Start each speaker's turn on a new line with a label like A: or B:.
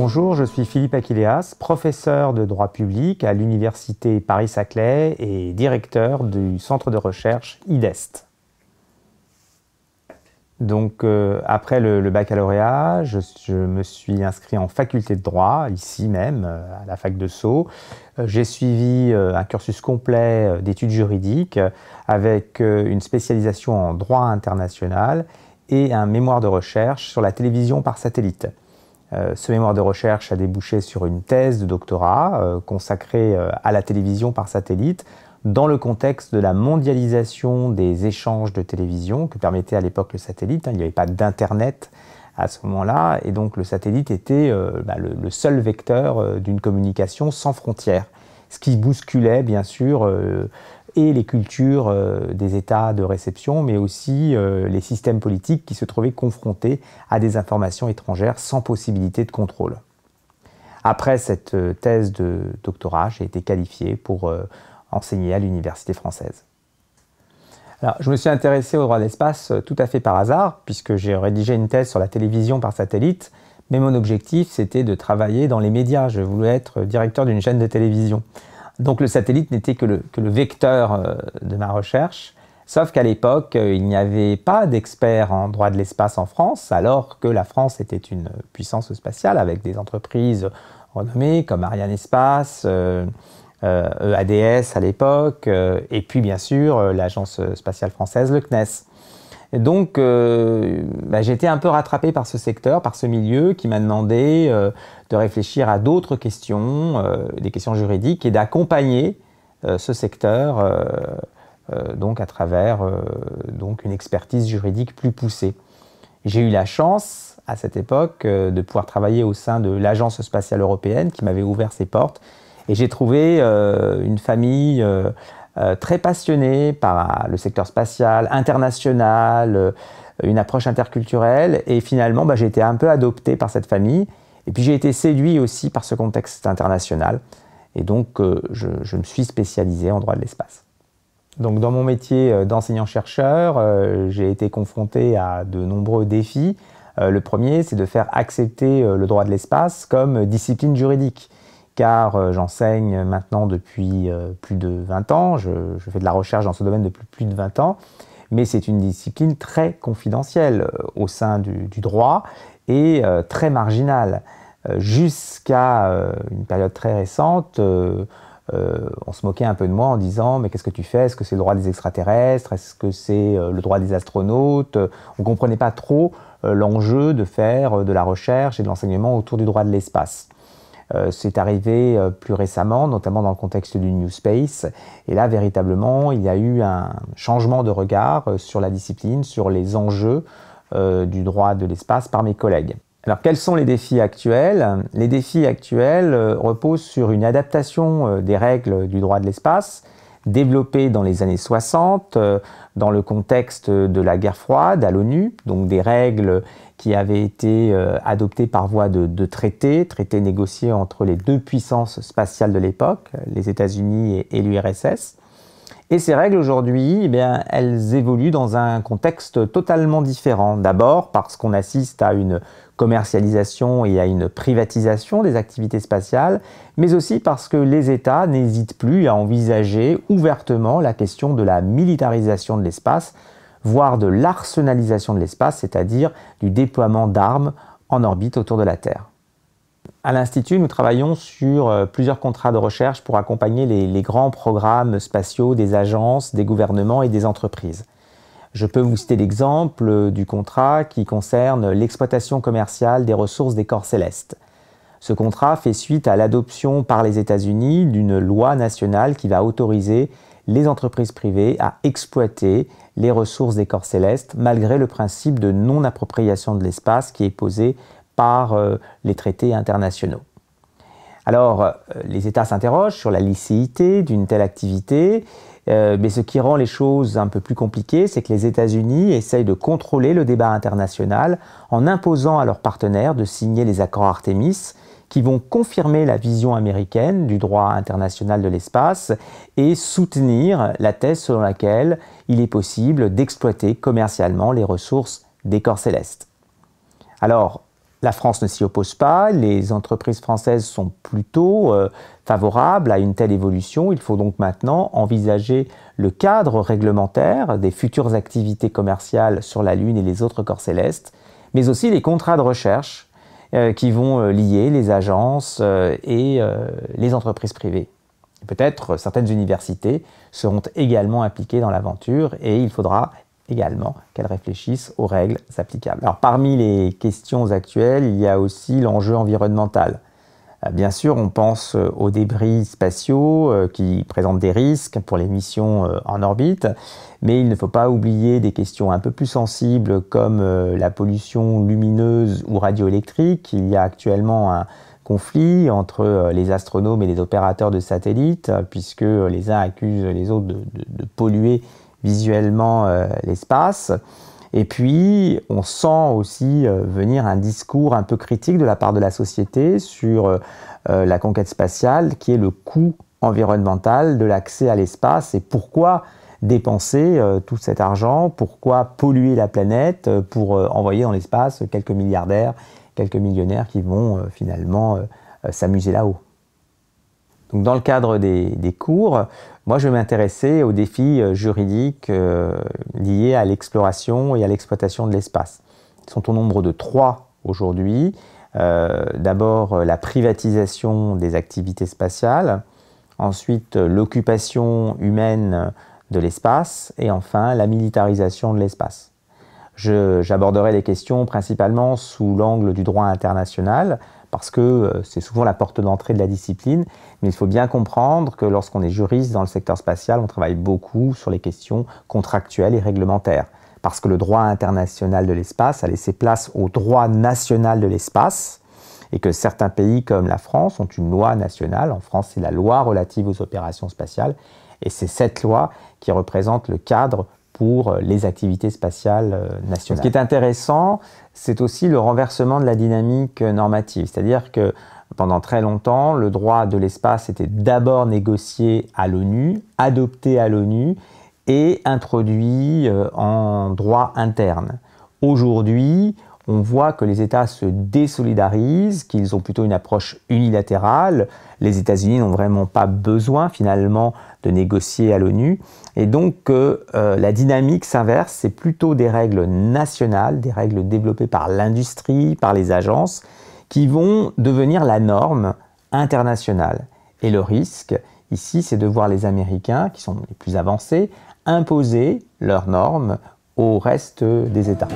A: Bonjour, je suis Philippe Achilleas, professeur de droit public à l'université Paris-Saclay et directeur du centre de recherche IDEST. Donc après le baccalauréat, je me suis inscrit en faculté de droit, ici même, à la fac de Sceaux. J'ai suivi un cursus complet d'études juridiques avec une spécialisation en droit international et un mémoire de recherche sur la télévision par satellite. Ce mémoire de recherche a débouché sur une thèse de doctorat consacrée à la télévision par satellite dans le contexte de la mondialisation des échanges de télévision que permettait à l'époque le satellite. Il n'y avait pas d'internet à ce moment-là et donc le satellite était le seul vecteur d'une communication sans frontières, ce qui bousculait bien sûr et les cultures des États de réception, mais aussi les systèmes politiques qui se trouvaient confrontés à des informations étrangères sans possibilité de contrôle. Après cette thèse de doctorat, j'ai été qualifié pour enseigner à l'université française. Alors, je me suis intéressé au droit de l'espace tout à fait par hasard, puisque j'ai rédigé une thèse sur la télévision par satellite, mais mon objectif c'était de travailler dans les médias. Je voulais être directeur d'une chaîne de télévision. Donc le satellite n'était que le vecteur de ma recherche, sauf qu'à l'époque, il n'y avait pas d'experts en droit de l'espace en France, alors que la France était une puissance spatiale avec des entreprises renommées comme Arianespace, EADS à l'époque, et puis bien sûr l'agence spatiale française, le CNES. Et donc j'ai été un peu rattrapé par ce secteur, par ce milieu qui m'a demandé de réfléchir à d'autres questions, des questions juridiques, et d'accompagner ce secteur donc à travers donc une expertise juridique plus poussée. J'ai eu la chance à cette époque de pouvoir travailler au sein de l'Agence spatiale européenne qui m'avait ouvert ses portes, et j'ai trouvé une famille très passionnée par le secteur spatial, international, une approche interculturelle, et finalement j'ai été un peu adopté par cette famille, et puis j'ai été séduit aussi par ce contexte international, et donc je me suis spécialisé en droit de l'espace. Donc dans mon métier d'enseignant-chercheur, j'ai été confronté à de nombreux défis. Le premier, c'est de faire accepter le droit de l'espace comme discipline juridique, car j'enseigne maintenant depuis plus de 20 ans, je fais de la recherche dans ce domaine depuis plus de 20 ans, mais c'est une discipline très confidentielle au sein du droit et très marginale. Jusqu'à une période très récente, on se moquait un peu de moi en disant « mais qu'est-ce que tu fais? Est-ce que c'est le droit des extraterrestres? Est-ce que c'est le droit des astronautes ?» On ne comprenait pas trop l'enjeu de faire de la recherche et de l'enseignement autour du droit de l'espace. C'est arrivé plus récemment, notamment dans le contexte du New Space, et là véritablement il y a eu un changement de regard sur la discipline, sur les enjeux du droit de l'espace par mes collègues. Alors quels sont les défis actuels? Les défis actuels reposent sur une adaptation des règles du droit de l'espace, développées dans les années 60, dans le contexte de la guerre froide à l'ONU, donc des règles qui avaient été adoptées par voie de traités négociés entre les deux puissances spatiales de l'époque, les États-Unis et l'URSS. Et ces règles aujourd'hui, elles évoluent dans un contexte totalement différent. D'abord parce qu'on assiste à une commercialisation et à une privatisation des activités spatiales, mais aussi parce que les États n'hésitent plus à envisager ouvertement la question de la militarisation de l'espace, voire de l'arsenalisation de l'espace, c'est-à-dire du déploiement d'armes en orbite autour de la Terre. À l'Institut, nous travaillons sur plusieurs contrats de recherche pour accompagner les grands programmes spatiaux des agences, des gouvernements et des entreprises. Je peux vous citer l'exemple du contrat qui concerne l'exploitation commerciale des ressources des corps célestes. Ce contrat fait suite à l'adoption par les États-Unis d'une loi nationale qui va autoriser les entreprises privées à exploiter les ressources des corps célestes malgré le principe de non-appropriation de l'espace qui est posé par les traités internationaux. Alors, les États s'interrogent sur la licéité d'une telle activité, mais ce qui rend les choses un peu plus compliquées, c'est que les États-Unis essayent de contrôler le débat international en imposant à leurs partenaires de signer les accords Artemis, qui vont confirmer la vision américaine du droit international de l'espace et soutenir la thèse selon laquelle il est possible d'exploiter commercialement les ressources des corps célestes. Alors, La France ne s'y oppose pas, les entreprises françaises sont plutôt favorables à une telle évolution. Il faut donc maintenant envisager le cadre réglementaire des futures activités commerciales sur la Lune et les autres corps célestes, mais aussi les contrats de recherche qui vont lier les agences et les entreprises privées. Peut-être certaines universités seront également impliquées dans l'aventure et il faudra également qu'elles réfléchissent aux règles applicables. Alors, parmi les questions actuelles, il y a aussi l'enjeu environnemental. Bien sûr, on pense aux débris spatiaux qui présentent des risques pour les missions en orbite, mais il ne faut pas oublier des questions un peu plus sensibles comme la pollution lumineuse ou radioélectrique. Il y a actuellement un conflit entre les astronomes et les opérateurs de satellites, puisque les uns accusent les autres de polluer visuellement l'espace. Et puis, on sent aussi venir un discours un peu critique de la part de la société sur la conquête spatiale, qui est le coût environnemental de l'accès à l'espace et pourquoi dépenser tout cet argent, pourquoi polluer la planète pour envoyer dans l'espace quelques milliardaires, quelques millionnaires qui vont finalement s'amuser là-haut. Donc, dans le cadre des cours, moi je vais m'intéresser aux défis juridiques liés à l'exploration et à l'exploitation de l'espace. Ils sont au nombre de 3 aujourd'hui. D'abord la privatisation des activités spatiales, ensuite l'occupation humaine de l'espace et enfin la militarisation de l'espace. J'aborderai les questions principalement sous l'angle du droit international, parce que c'est souvent la porte d'entrée de la discipline, mais il faut bien comprendre que lorsqu'on est juriste dans le secteur spatial, on travaille beaucoup sur les questions contractuelles et réglementaires, parce que le droit international de l'espace a laissé place au droit national de l'espace, et que certains pays comme la France ont une loi nationale. En France, c'est la loi relative aux opérations spatiales, et c'est cette loi qui représente le cadre pour les activités spatiales nationales. Ce qui est intéressant, c'est aussi le renversement de la dynamique normative. C'est-à-dire que pendant très longtemps, le droit de l'espace était d'abord négocié à l'ONU, adopté à l'ONU et introduit en droit interne. Aujourd'hui, on voit que les États se désolidarisent, qu'ils ont plutôt une approche unilatérale. Les États-Unis n'ont vraiment pas besoin finalement de négocier à l'ONU. Et donc la dynamique s'inverse, c'est plutôt des règles nationales, des règles développées par l'industrie, par les agences, qui vont devenir la norme internationale. Et le risque, ici, c'est de voir les Américains, qui sont les plus avancés, imposer leurs normes au reste des États.